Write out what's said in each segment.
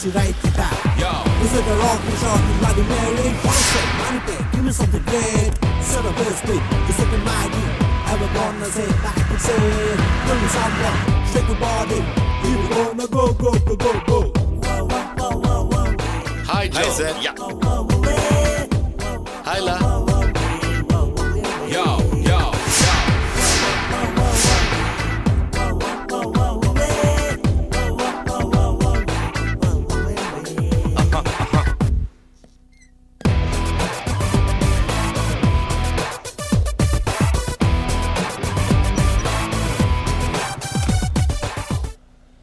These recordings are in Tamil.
she right to back. Yo. Is it the rock and shot and Bloody Mary? Wanna say, money back, give me something great. Set up this beat, it's like a mighty. Ever gonna say back and say, give me someone, shake your body. You gonna go, go, go, go, go. Hi, Joe. Hi, sir. Yeah. Hi, La. Yo, yo, yo.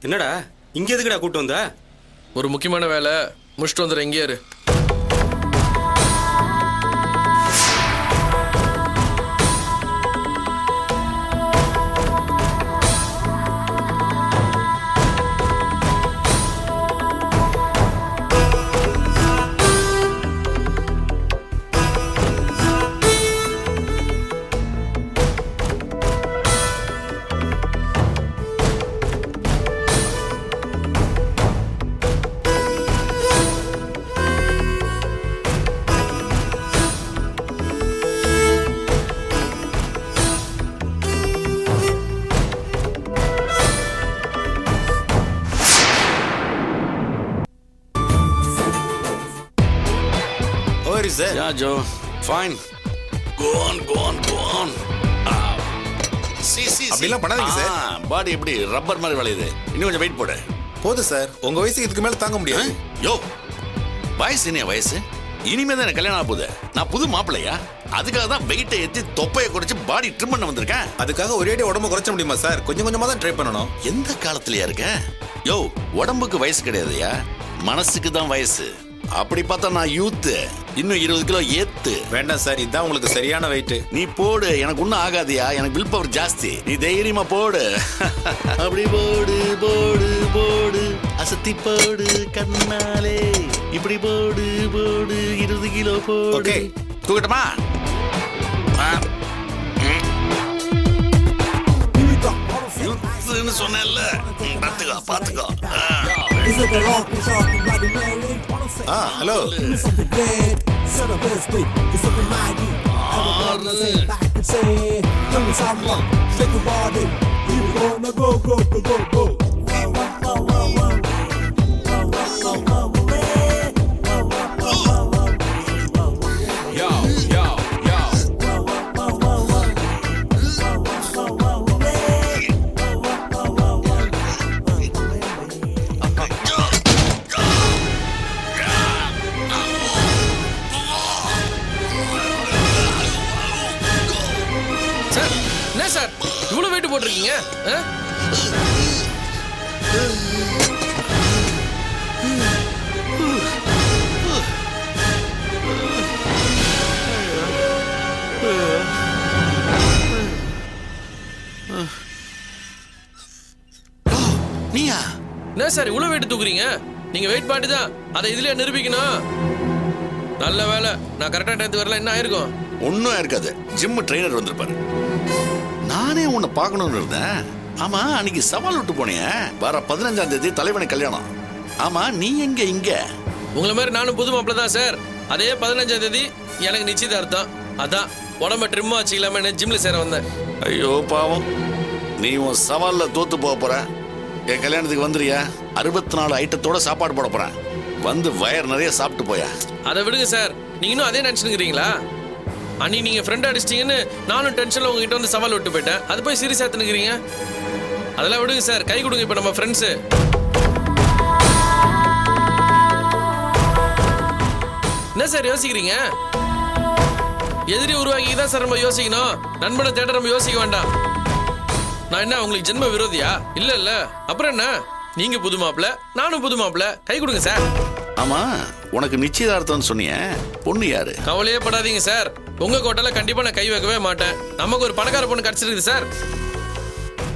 என்னடா இங்க எதுக்குடா கூட்டு வந்த? ஒரு முக்கியமான வேலை முடிச்சுட்டு வந்துடுறேன். எங்கேயா இரு. Where is that? Yeah, Joe. Fine. Go on, go on, go on. அப்படிலாம் பண்ணாதீங்க சார். பாடி எப்படி ரப்பர் மாதிரி வளையுது. இன்னும் கொஞ்சம் வெயிட் போடு. போதும் சார், உங்க வயசுக்கு இதுக்கு மேல தாங்க முடியாது. யோ, வயசு என்ன வயசு? இனிமே தான் எனக்கு கல்யாணம் ஆக போகுது. நான் புது மாப்பிள்ளையா? அதுக்காக தான் வெயிட்டை ஏற்றி தொப்பையை குறைச்சு பாடி ட்ரிம் பண்ண வந்திருக்கேன். அதுக்காக ஒரே உடம்பு குறைச்ச முடியுமா சார்? கொஞ்சம் கொஞ்சமா தான் ட்ரை பண்ணணும். எந்த காலத்துலயா இருக்க? யோ, உடம்புக்கு வயசு கிடையாதுயா, மனசுக்கு தான் வயசு. அப்படி பார்த்தா நான் யூத்து. இன்னும் 20 கிலோ ஏத்து. வேண்டாம் சார், இதுதான் உங்களுக்கு சரியான வெயிட். நீ போடு, எனக்கு ஒன்னும் ஆகாதியா. எனக்கு வில் பவர் ஜாஸ்தி. நீ தைரியமா போடு. அப்படி போடு போடு போடு, அசத்தி போடு கண்ணாலே. இப்படி போடு போடு, 20 கிலோ போடு. ஓகே, தூக்கட்டுமா? யூத்துன்னு சொன்னேன்ல, பாத்துக்கோ பாத்துக்கோ. Is it the rock and shot and Bloody Mary? Wanna say, hello. give me something great. Set up this beat, it's like a mighty. Ever gonna say back and say, give me someone, shake your body. You gonna go, go, go, go, go. Yo, yo, yo. Sir, என்ன சார் இவ்வளவு வெயிட் போட்டிருக்கீங்க? நீயா? என்ன சார் இவ்வளவு வெயிட் தூக்குறீங்க? நீங்க வெயிட் பாட்டு தான், அதை இதுலயே நிரூபிக்கணும். நல்ல வேலை நான் கரெக்டா நேரத்துக்கு வரல. என்ன ஆயிருக்கும்? ஒன்னும் இருக்காது. ஜிம் ட்ரெயினர் வந்திருப்பாரு. நானே உன்னை பார்க்கணும்னு இருந்தேன். ஆமா, அன்னைக்கு சவால் விட்டு போனிய. வர 15ஆம் தேதி தலைவனுக்கு கல்யாணம். ஆமா, நீ எங்க இங்க? உங்களை மாதிரி நானும் புது மாப்பிள்ள தான் சார். அதே 15ஆம் தேதி எனக்கு நிச்சயதார்த்தம். அதான் உடம்ப ட்ரிம்மா வச்சுக்கலாமே ஜிம்ல சேர வந்தேன். ஐயோ பாவம், நீ உன் சவால்ல தோத்து போக போற. என் கல்யாணத்துக்கு வந்துறியா? 64 ஐட்டத்தோட சாப்பாடு போட போறேன். வந்து வயர் நிறைய சாப்பிட்டு போயா. அதை விடுங்க சார், நீங்க இன்னும் அதே நினைச்சுக்கிறீங்களா? அன்னைக்கு நீங்க ஃப்ரெண்ட் அடிச்சிட்டீங்கன்னு நானும் டென்ஷன்ல உங்ககிட்ட வந்து சவால் விட்டு போயிட்டேன். அது போய் சீரியஸா எடுத்துக்கிறீங்க. அதெல்லாம் விடுங்க சார், கை கொடுங்க. இப்ப நம்ம ஃப்ரெண்ட்ஸ். என்ன சார் யோசிக்கிறீங்க? எதிரி உருவாக்கி தான் சார் நம்ம யோசிக்கணும். நண்பனை தேட நம்ம யோசிக்க வேண்டாம். நான் என்ன உங்களுக்கு ஜென்ம விரோதியா? இல்ல இல்ல. அப்புறம் என்ன? நீங்க புது மாப்பிள்ள, நானும் புது மாப்பிள்ள. கை கொடுங்க சார். ஆமா, உனக்கு நிச்சயதார்த்தம்னு சொன்னிய, பொண்ணு யாரு? கவலையே படாதீங்க சார், உங்க கோட்டையில கண்டிப்பா நான் கை வைக்கவே மாட்டேன். நமக்கு ஒரு பணக்கார பொண்ணு கிடைச்சிருக்கு சார்.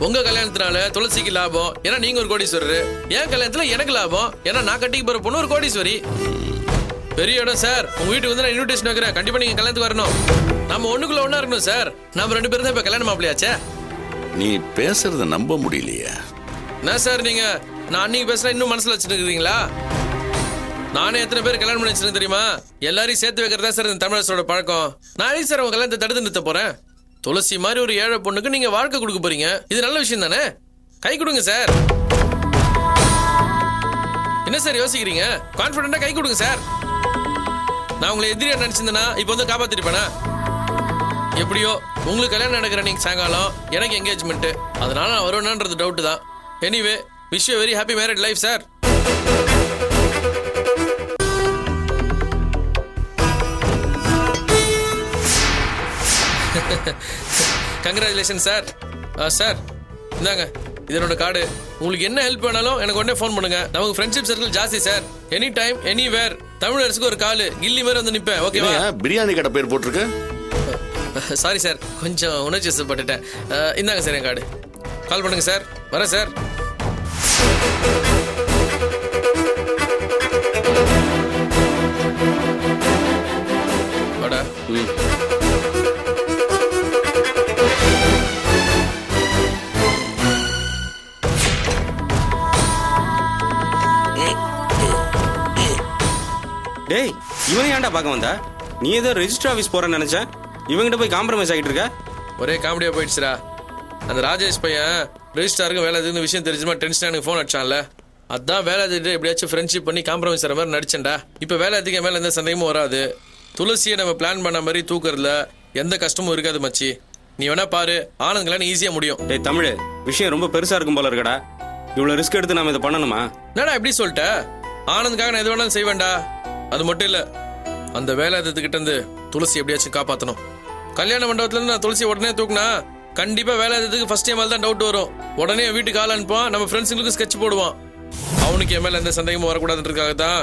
உங்க கல்யாணத்தினால துளசிக்கு லாபம், ஏன்னா நீங்க ஒரு கோடீஸ்வரர். என் கல்யாணத்துல எனக்கு லாபம், ஏன்னா நான் கட்டிக்கு போற பொண்ணு ஒரு கோடீஸ்வரி. பெரிய இடம் சார். உங்க வீட்டுக்கு வந்து நான் இன்விடேஷன் வைக்கிறேன். கண்டிப்பா நீங்க கல்யாணத்துக்கு வரணும். நம்ம ஒண்ணுக்குள்ள ஒண்ணா இருக்கணும் சார். நம்ம 2 பேரும் தான் இப்ப கல்யாணம் மாப்பிளையாச்சே. நீ பேசுறத நம்ப முடியலையே. என்ன சார் நீங்க? நான் அன்னைக்கு பேசுனா இன்னும் மனசுல வச்சுட்டு இருக்கீங்களா? நானே எத்தனை பேர் கல்யாணம் பண்ணி வச்சிருக்கேன் தெரியுமா? எல்லாரையும் சேர்த்து வைக்கிறதா சார் இந்த தமிழரசோட பழக்கம். நான் எதுக்கு சார் உங்க கல்யாணத்தை தடுத்து நிறுத்த போறேன்? துளசி மாதிரி ஒரு ஏழை பொண்ணுக்கு நீங்க வாழ்க்கை கொடுக்க போறீங்க. இது நல்ல விஷயம் தானே? கை கொடுங்க சார். என்ன சார் யோசிக்கிறீங்க? கான்பிடண்டா கை கொடுங்க சார். நான் உங்களை எதிரியா நினைச்சிருந்தேன்னா இப்போ வந்து காப்பாத்திருப்பேனா? எப்படியோ உங்களுக்கு கல்யாணம் நடக்கிற நீங்க சாயங்காலம், எனக்கு என்கேஜ்மெண்ட். அதனால நான் வருவேனான்றது டவுட் தான். Anyway wish you very happy married life sir. Congratulation sir. Sir இந்தாங்க, இது என்னோட கார்டு. உங்களுக்கு என்ன ஹெல்ப் வேணாலும் எனக்கு உடனே ஃபோன் பண்ணுங்க. நமக்கு ஃப்ரெண்ட்ஷிப் சர்க்கிள் ஜாஸ்தி சார். எனி டைம் எனிவேர் தமிழரசுக்கு ஒரு கால் கில்லி மாதிரி வந்து நிற்பேன். ஓகேவா? பிரியாணி கடை பேர் போட்டிருக்கு. சாரி சார், கொஞ்சம் உணர்ச்சி வசப்பட்டுட்டேன். இந்தாங்க சார் என் கார்டு. கால் பண்ணுங்க சார். வரேன் சார். வாடா. டேய், இவனை ஏன்டா பார்க்க வந்தா? நீ ஏதோ ரெஜிஸ்டர் ஆஃபீஸ் போறேன்னு நினைச்சேன். இவங்கிட்ட போய் காம்ப்ரமைஸ் ஆகிட்டு இருக்க. ஒரே காமெடியா போயிடுச்சுடா. அந்த ராஜேஷ் பையன் ரெஜிஸ்டாருக்கு வேலை எதுன்னு விஷயம் தெரிஞ்சுமா டென்ஷனாக எனக்கு ஃபோன் அடிச்சான்ல. அதான் வேலை எதுட்டு எப்படியாச்சும் ஃப்ரெண்ட்ஷிப் பண்ணி காம்ப்ரமைஸ் ஆகிற மாதிரி நடிச்சேன்டா. இப்போ வேலை எதுக்கு மேலே எந்த சந்தேகமும் வராது. துளசியை நம்ம பிளான் பண்ண மாதிரி தூக்குறதுல எந்த கஷ்டமும் இருக்காது மச்சி. நீ வேணா பாரு, ஆனந்த்கெல்லாம் ஈஸியாக முடியும். டேய் தமிழ், விஷயம் ரொம்ப பெருசா இருக்கும் போல இருக்கடா. இவ்வளவு ரிஸ்க் எடுத்து நாம இதை பண்ணணுமா? என்னடா எப்படி சொல்லிட்ட? ஆனந்த்காக நான் எது வேணாலும் செய்வேன்டா. அது மட்டும் இல்ல, அந்த வேலாயுதத்துக்கிட்ட இருந்து துளசி எப்படியாச்சும் காப்பாற்றணும். கல்யாண மண்டபத்துல இருந்து நான் துளசி உடனே தூக்குனா கண்டிப்பா வேலாயுதத்துக்கு ஃபர்ஸ்ட் டைம் தான் டவுட் வரும். உடனே வீட்டுக்கு ஆள் அனுப்புவான், நம்ம ஃப்ரெண்ட்ஸுங்களுக்கு ஸ்கெட்ச் போடுவான். அவனுக்கு என் மேல எந்த சந்தேகமும் வரக்கூடாதுன்றதுக்காக தான்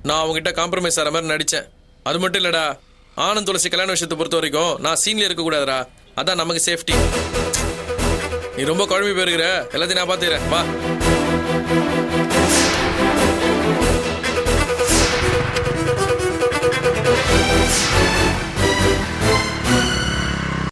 நான் அவங்ககிட்ட காம்ப்ரமைஸ் ஆகிற மாதிரி நடிச்சேன். அது மட்டும் இல்லடா, ஆனந்த் துளசி கல்யாண விஷயத்தை பொறுத்த வரைக்கும் நான் சீன்ல இருக்க கூடாதுடா. அதான் நமக்கு சேஃப்டி. நீ ரொம்ப குழம்பி போயிருக்கிற, எல்லாத்தையும் நான் பாத்துக்கிறேன். வா.